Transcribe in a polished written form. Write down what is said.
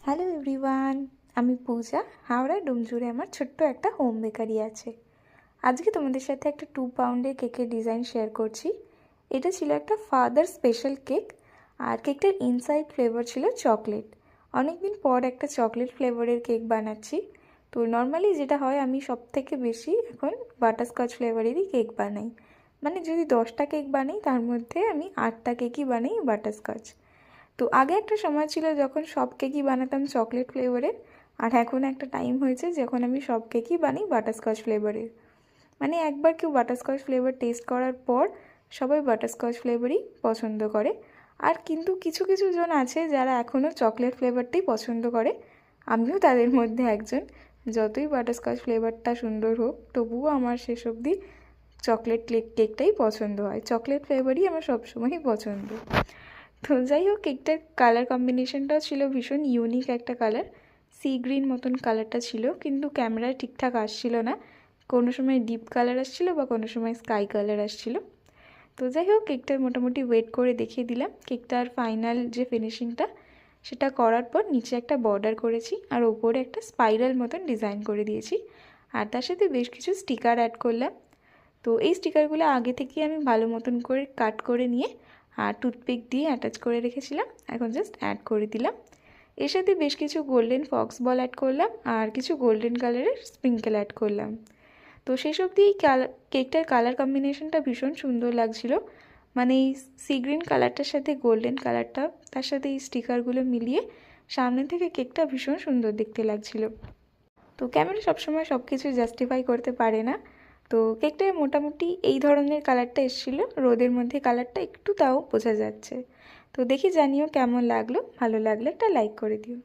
Hello everyone, আমি পূজা। হাওড়া ডুমজুড়ে আমার ছোট্ট একটা হোম বেকারি আছে। আজকে তোমাদের সাথে একটা 2 পাউন্ডের কেকের ডিজাইন শেয়ার করছি। এটা ছিল একটা ফাদার স্পেশাল কেক, আর কেকটার ইনসাইড ফ্লেভার ছিল চকলেট। অনেকদিন পর একটা চকলেট ফ্লেভারের কেক বানাচ্ছি। তো নর্মালি যেটা হয়, আমি সব থেকে বেশি এখন বাটারস্কচ ফ্লেভারেরই কেক বানাই। মানে যদি 10টা কেক বানাই, তার মধ্যে আমি 8টা কেকই বানাই বাটারস্কচ। তো আগে একটা সময় ছিল যখন সব কেকই বানাতাম চকলেট ফ্লেভারের, আর এখন একটা টাইম হয়েছে যখন আমি সব কেকই বানাই বাটারস্কচ ফ্লেভারের। মানে একবার কেউ বাটারস্কচ ফ্লেভার টেস্ট করার পর সবাই বাটারস্কচ ফ্লেভারই পছন্দ করে। আর কিন্তু কিছু কিছু জন আছে যারা এখনও চকলেট ফ্লেভারটাই পছন্দ করে। আমিও তাদের মধ্যে একজন। যতই বাটারস্কচ ফ্লেভারটা সুন্দর হোক, তবুও আমার শেষ অবধি চকলেট কেকটাই পছন্দ হয়। চকলেট ফ্লেভারই আমার সবসময়ই পছন্দ। তো যাই হোক, কেকটার কালার কম্বিনেশনটাও ছিল ভীষণ ইউনিক একটা কালার। সি গ্রিন মতন কালারটা ছিল, কিন্তু ক্যামেরায় ঠিকঠাক আসছিল না। কোনো সময় ডিপ কালার আসছিল বা কোনো সময় স্কাই কালার আসছিল। তো যাই হোক, কেকটার মোটামুটি ওয়েট করে দেখিয়ে দিলাম। কেকটার ফাইনাল যে ফিনিশিংটা, সেটা করার পর নিচে একটা বর্ডার করেছি, আর ওপরে একটা স্পাইরাল মতন ডিজাইন করে দিয়েছি। আর তার সাথে বেশ কিছু স্টিকার অ্যাড করলাম। তো এই স্টিকারগুলো আগে থেকেই আমি ভালো মতন করে কাট করে নিয়ে আর টুথপিক দিয়ে অ্যাটাচ করে রেখেছিলাম। এখন জাস্ট অ্যাড করে দিলাম। এর সাথে বেশ কিছু গোল্ডেন ফক্স বল অ্যাড করলাম আর কিছু গোল্ডেন কালারের স্প্রিঙ্কেল অ্যাড করলাম। তো শেষ অবধি এই কেকটার কালার কম্বিনেশনটা ভীষণ সুন্দর লাগছিল। মানে এই সি গ্রিন কালারটার সাথে গোল্ডেন কালারটা, তার সাথে এই স্টিকারগুলো মিলিয়ে সামনে থেকে কেকটা ভীষণ সুন্দর দেখতে লাগছিল। তো ক্যামেরা সবসময় সব কিছু জাস্টিফাই করতে পারে না। তো কেকটায় মোটামুটি এই ধরনের কালারটা এসেছিলো, রোদের মধ্যে কালারটা একটু তাও বোঝা যাচ্ছে। তো দেখি জানিও কেমন লাগলো। ভালো লাগলে একটা লাইক করে দিও।